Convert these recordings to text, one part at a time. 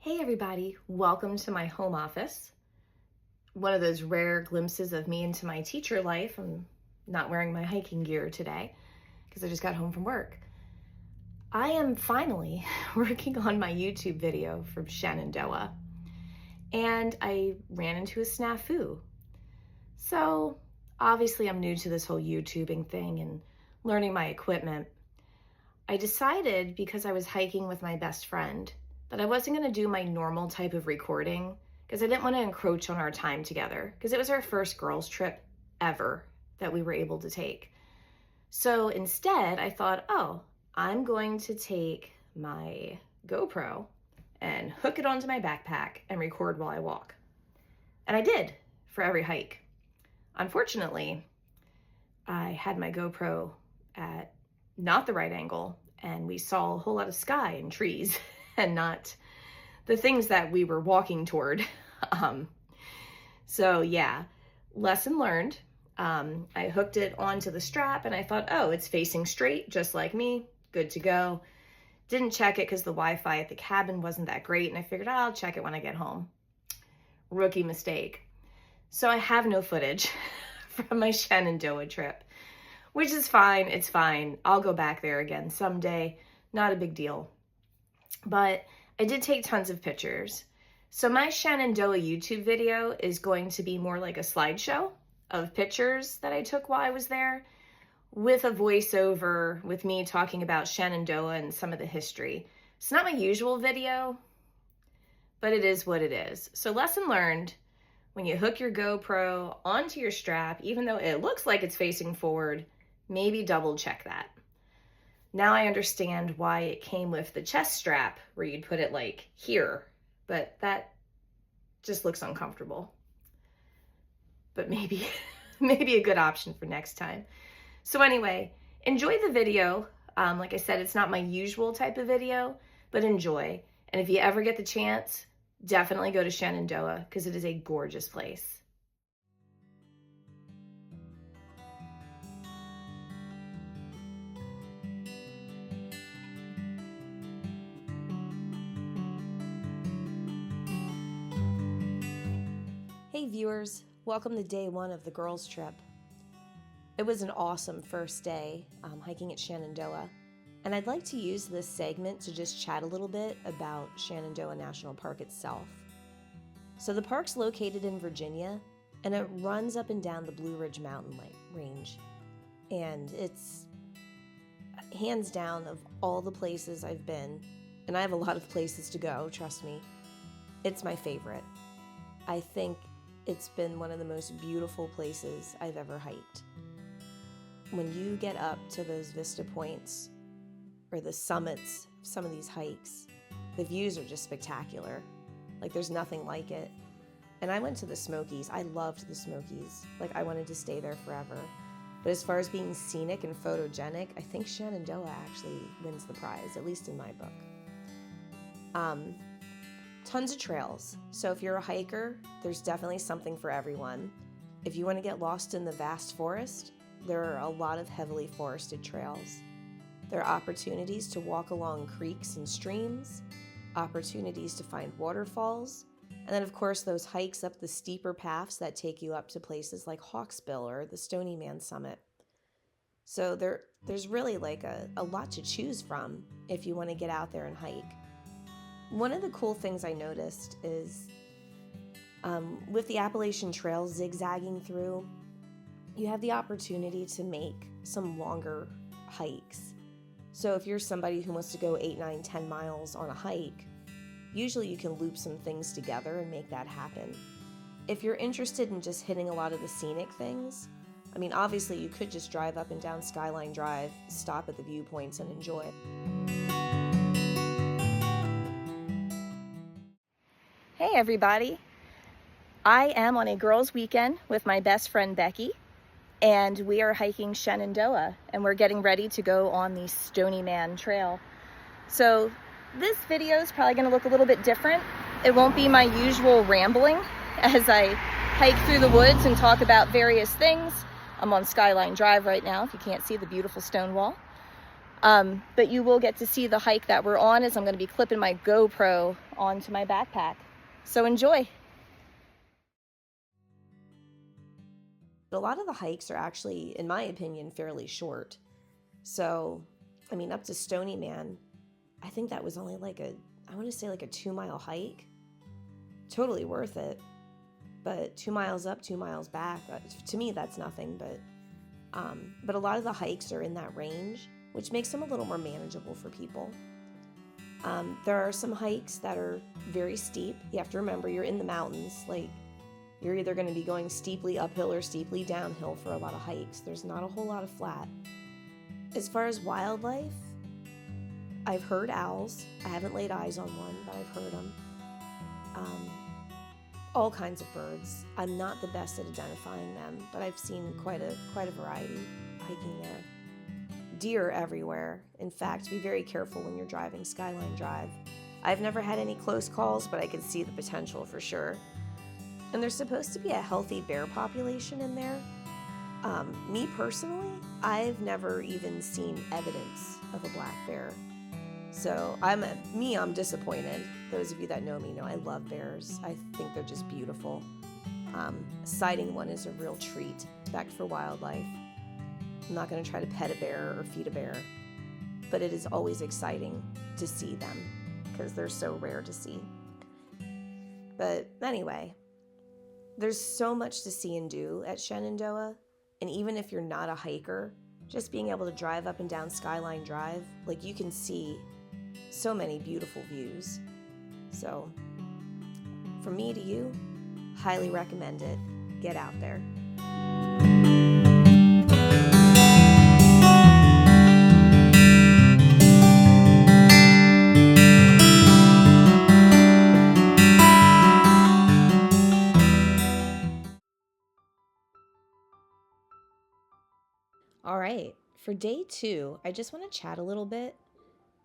Hey everybody, welcome to my home office. One of those rare glimpses of me into my teacher life. I'm not wearing my hiking gear today because I just got home from work. I am finally working on my YouTube video from Shenandoah, and I ran into a snafu. So obviously I'm new to this whole YouTubing thing and learning my equipment. I decided, because I was hiking with my best friend, that I wasn't going to do my normal type of recording because I didn't want to encroach on our time together, because it was our first girls trip ever that we were able to take. So instead I thought, I'm going to take my GoPro and hook it onto my backpack and record while I walk. And I did for every hike. Unfortunately, I had my GoPro at not the right angle, and we saw a whole lot of sky and trees and not the things that we were walking toward. So yeah, lesson learned. I hooked it onto the strap and I thought, it's facing straight, just like me, good to go. Didn't check it because the Wi-Fi at the cabin wasn't that great, and I figured I'll check it when I get home. Rookie mistake. So I have no footage from my Shenandoah trip, which is fine. It's fine. I'll go back there again someday. Not a big deal. But I did take tons of pictures. So my Shenandoah YouTube video is going to be more like a slideshow of pictures that I took while I was there, with a voiceover with me talking about Shenandoah and some of the history. It's not my usual video, but it is what it is. So lesson learned: when you hook your GoPro onto your strap, even though it looks like it's facing forward, maybe double check that. Now I understand why it came with the chest strap where you'd put it like here, but that just looks uncomfortable. But maybe a good option for next time. So anyway, enjoy the video. Like I said, it's not my usual type of video, but enjoy. And if you ever get the chance, definitely go to Shenandoah because it is a gorgeous place. Hey viewers, welcome to day one of the girls trip. It was an awesome first day hiking at Shenandoah, and I'd like to use this segment to just chat a little bit about Shenandoah National Park itself. So the park's located in Virginia, and it runs up and down the Blue Ridge mountain range, and it's hands down, of all the places I've been, and I have a lot of places to go, trust me, it's my favorite. I think it's been one of the most beautiful places I've ever hiked. When you get up to those vista points or the summits of some of these hikes, the views are just spectacular. Like, there's nothing like it. And I went to the Smokies. I loved the Smokies. Like, I wanted to stay there forever. But as far as being scenic and photogenic, I think Shenandoah actually wins the prize, at least in my book. Tons of trails. So if you're a hiker, there's definitely something for everyone. If you want to get lost in the vast forest, there are a lot of heavily forested trails. There are opportunities to walk along creeks and streams, opportunities to find waterfalls, and then of course those hikes up the steeper paths that take you up to places like Hawksbill or the Stony Man Summit. So there's really like a lot to choose from if you want to get out there and hike. One of the cool things I noticed is with the Appalachian Trail zigzagging through, you have the opportunity to make some longer hikes. So if you're somebody who wants to go 8, 9, 10 miles on a hike, usually you can loop some things together and make that happen. If you're interested in just hitting a lot of the scenic things, I mean, obviously you could just drive up and down Skyline Drive, stop at the viewpoints and enjoy it. Hey everybody, I am on a girls' weekend with my best friend Becky, and we are hiking Shenandoah, and we're getting ready to go on the Stony Man Trail. So this video is probably going to look a little bit different. It won't be my usual rambling as I hike through the woods and talk about various things. I'm on Skyline Drive right now, if you can't see the beautiful stone wall. But you will get to see the hike that we're on, as I'm going to be clipping my GoPro onto my backpack. So enjoy. A lot of the hikes are actually, in my opinion, fairly short. So, I mean, up to Stony Man, I think that was only like I want to say like a 2-mile hike. Totally worth it. But 2 miles up, 2 miles back, to me, that's nothing. But a lot of the hikes are in that range, which makes them a little more manageable for people. There are some hikes that are very steep. You have to remember, you're in the mountains. Like, you're either going to be going steeply uphill or steeply downhill for a lot of hikes. There's not a whole lot of flat. As far as wildlife, I've heard owls. I haven't laid eyes on one, but I've heard them. All kinds of birds. I'm not the best at identifying them, but I've seen quite a variety hiking there. Deer everywhere. In fact, be very careful when you're driving Skyline Drive. I've never had any close calls, but I can see the potential for sure. And there's supposed to be a healthy bear population in there. Me personally, I've never even seen evidence of a black bear. So I'm disappointed. Those of you that know me know I love bears. I think they're just beautiful. Sighting one is a real treat. Respect for wildlife. I'm not going to try to pet a bear or feed a bear, but it is always exciting to see them because they're so rare to see. But anyway, there's so much to see and do at Shenandoah, and even if you're not a hiker, just being able to drive up and down Skyline Drive, like, you can see so many beautiful views. So, from me to you, highly recommend it. Get out there. All right, for day 2, I just want to chat a little bit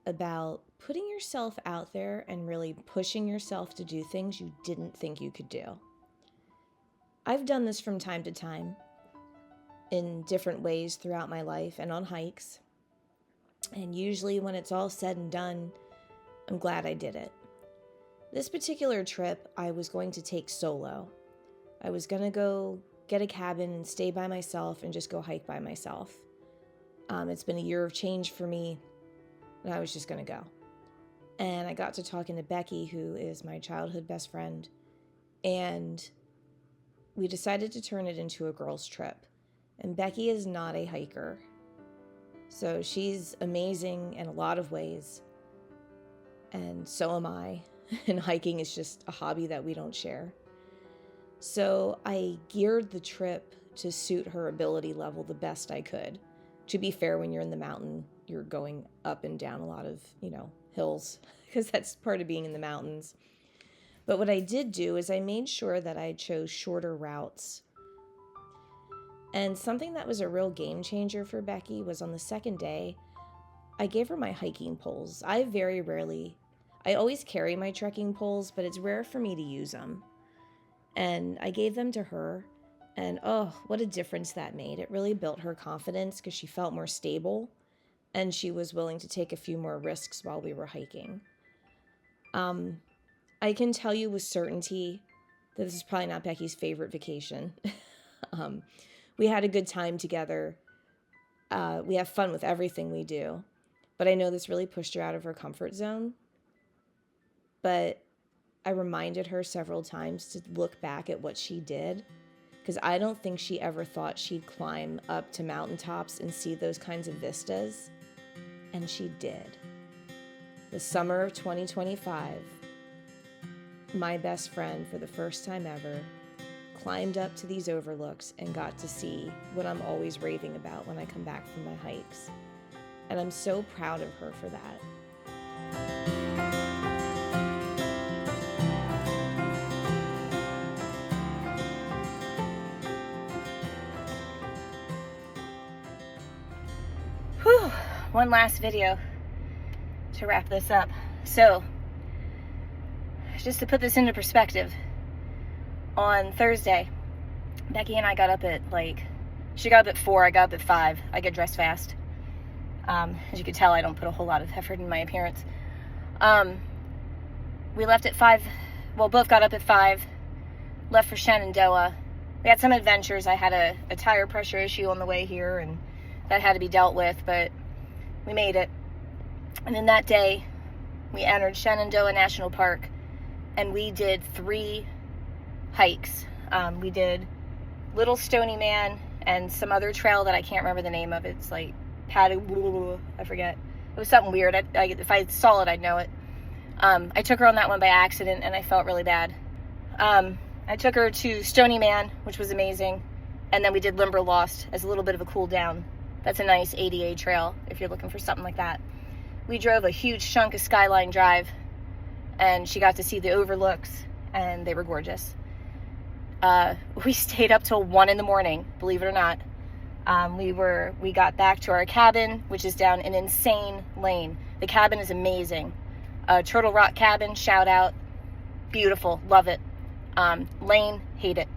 about putting yourself out there and really pushing yourself to do things you didn't think you could do. I've done this from time to time in different ways throughout my life and on hikes. And usually when it's all said and done, I'm glad I did it. This particular trip, I was going to take solo. I was going to go get a cabin and stay by myself and just go hike by myself. It's been a year of change for me, and I was just going to go. And I got to talking to Becky, who is my childhood best friend, and we decided to turn it into a girls' trip. And Becky is not a hiker, so she's amazing in a lot of ways, and so am I. And hiking is just a hobby that we don't share. So I geared the trip to suit her ability level the best I could. To be fair, when you're in the mountain, you're going up and down a lot of, hills, because that's part of being in the mountains. But what I did do is I made sure that I chose shorter routes. And something that was a real game changer for Becky was on the second day, I gave her my hiking poles. I always carry my trekking poles, but it's rare for me to use them. And I gave them to her, and oh, what a difference that made. It really built her confidence because she felt more stable, and she was willing to take a few more risks while we were hiking. I can tell you with certainty that this is probably not Becky's favorite vacation. We had a good time together. We have fun with everything we do, but I know this really pushed her out of her comfort zone. But I reminded her several times to look back at what she did, because I don't think she ever thought she'd climb up to mountaintops and see those kinds of vistas, and she did. The summer of 2025, my best friend, for the first time ever, climbed up to these overlooks and got to see what I'm always raving about when I come back from my hikes. And I'm so proud of her for that. One last video to wrap this up. So, just to put this into perspective, on Thursday, Becky and I got up at she got up at 4, I got up at 5. I get dressed fast. As you can tell, I don't put a whole lot of effort in my appearance. We left at 5, well, both got up at 5, left for Shenandoah. We had some adventures. I had a tire pressure issue on the way here, and that had to be dealt with, but we made it. And then that day, we entered Shenandoah National Park, and we did 3 hikes. We did Little Stony Man and some other trail that I can't remember the name of. It's like I forget. It was something weird. If I saw it, I'd know it. I took her on that one by accident, and I felt really bad. I took her to Stony Man, which was amazing, and then we did Limberlost as a little bit of a cool down. That's a nice ADA trail if you're looking for something like that. We drove a huge chunk of Skyline Drive, and she got to see the overlooks, and they were gorgeous. We stayed up till 1 in the morning, believe it or not. We got back to our cabin, which is down an insane lane. The cabin is amazing. Turtle Rock cabin, shout out. Beautiful, love it. Lane, hate it.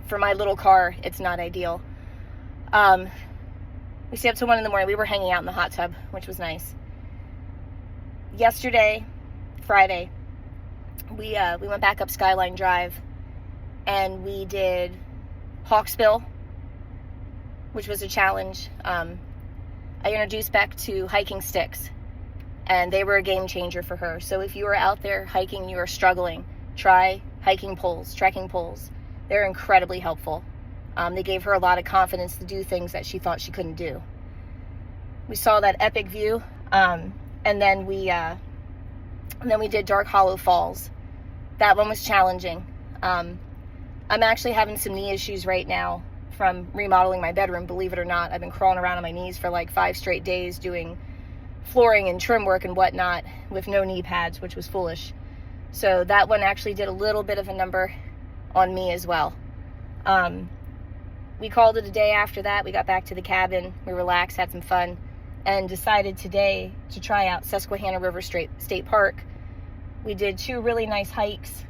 For my little car, it's not ideal. We stayed up till 1 in the morning. We were hanging out in the hot tub, which was nice. Yesterday, Friday, we went back up Skyline Drive, and we did Hawksbill, which was a challenge. I introduced Beck to hiking sticks, and they were a game changer for her. So if you are out there hiking, you are struggling, try hiking poles, trekking poles. They're incredibly helpful. They gave her a lot of confidence to do things that she thought she couldn't do. We saw that epic view, and then we did Dark Hollow Falls. That one was challenging. I'm actually having some knee issues right now from remodeling my bedroom, believe it or not. I've been crawling around on my knees for like 5 straight days doing flooring and trim work and whatnot with no knee pads, which was foolish. So that one actually did a little bit of a number on me as well. We called it a day after that. We got back to the cabin, we relaxed, had some fun, and decided today to try out Susquehanna River State Park. We did 2 really nice hikes.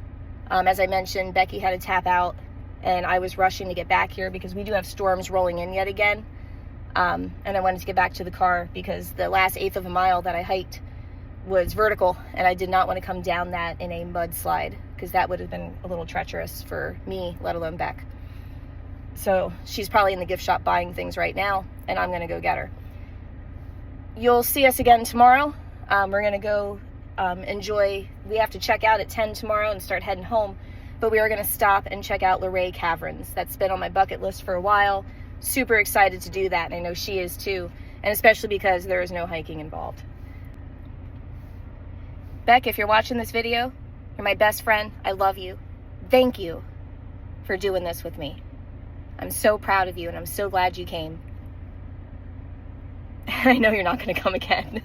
As I mentioned, Becky had to tap out, and I was rushing to get back here because we do have storms rolling in yet again. And I wanted to get back to the car because the last 1/8 of a mile that I hiked was vertical, and I did not want to come down that in a mudslide because that would have been a little treacherous for me, let alone Beck. So she's probably in the gift shop buying things right now, and I'm going to go get her. You'll see us again tomorrow. We're going to go enjoy. We have to check out at 10 tomorrow and start heading home, but we are going to stop and check out Luray Caverns. That's been on my bucket list for a while. Super excited to do that, and I know she is too, and especially because there is no hiking involved. Beck, if you're watching this video, you're my best friend. I love you. Thank you for doing this with me. I'm so proud of you, and I'm so glad you came. I know you're not going to come again.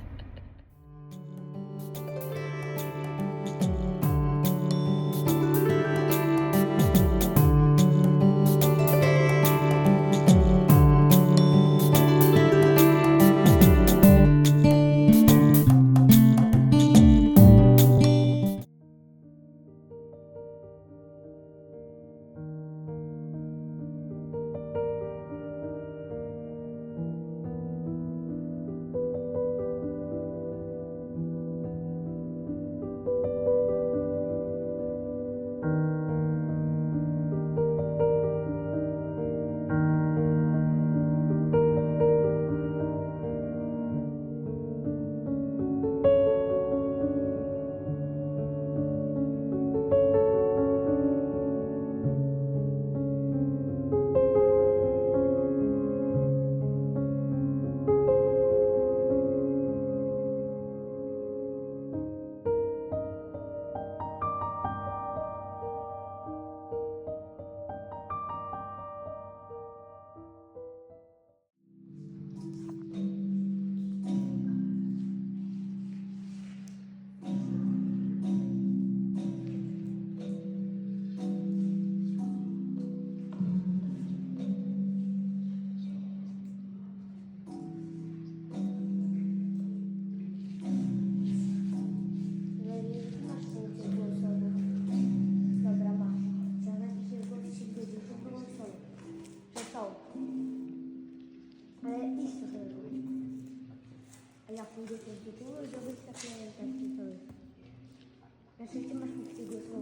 Nasyci masz takiego, że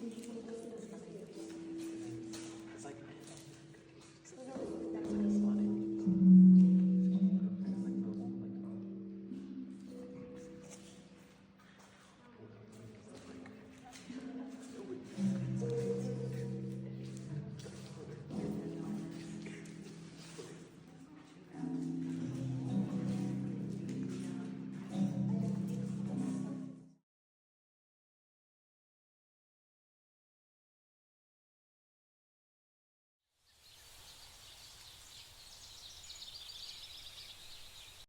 guzik po prostu